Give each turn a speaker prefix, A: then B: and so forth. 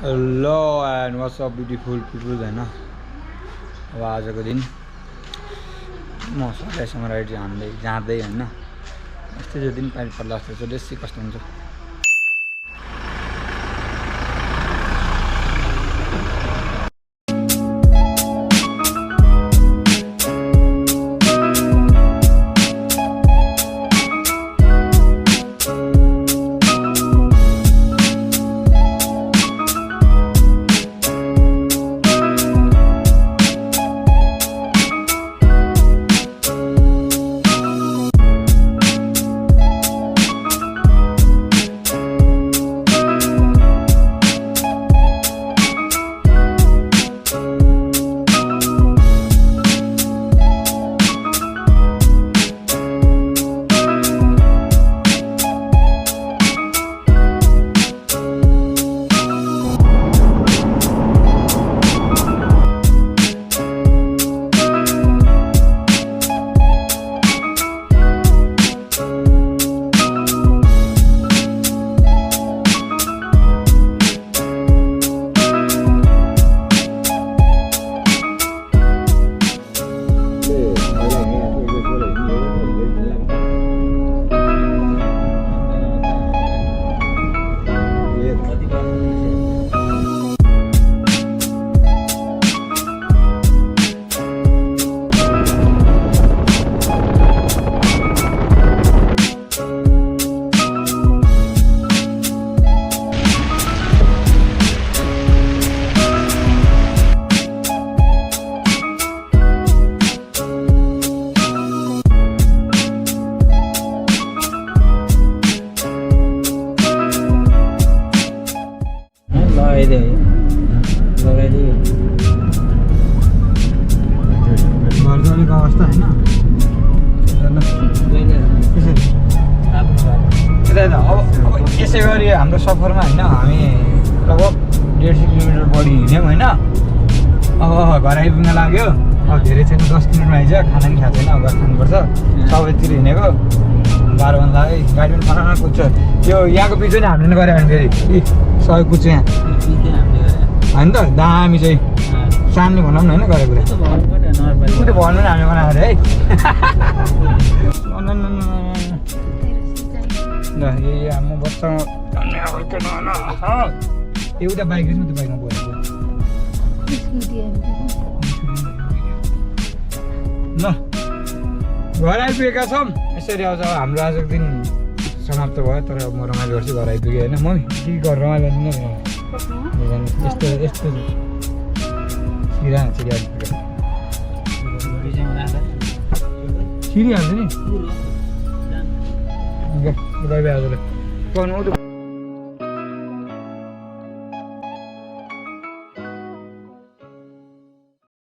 A: hello and what's up beautiful people होइन अब आजको दिन म सरलाहीसँग राइड जाँदै होइन यस्तै जो दिन पानी पर्ला जस्तो छ देशी कस्तो हुन्छ घरको अवस्था होइन अब यसै गरी हाम्रो सफरमा होइन हामी लगभग 150 किलोमिटर बढी हिँड्यौँ होइन अब घर आइपुग्न लाग्यो अब धेरै छैन 10 किलोमिटर आइज खाना पनि खाएको छैन अब खानुपर्छ सबैतिर हिँडेको 12 भन्दा है गाडी पनि खाना कुद्छ त्यो यहाँको पिछो नि हामीले गऱ्यो भने फेरि सबै कुद्छ यहाँ होइन त दामी चाहिँ सामने भनौँ न होइन गरेको कुरा त्यो भन्नु नि हामीले बनाएको है ल ए म बस्सँग एउटा बाइक रहेछ त्यो बाइकमा बोलेको ल घर आइपुगेका छौँ यसरी आउँछ हाम्रो आजको दिन समाप्त भयो तर म रमाइलो गर्छु घर आइपुगेँ होइन म के गरेर रमाइलो नै यस्तो यस्तो सिरा छिरिहाल्छ नि आजलाई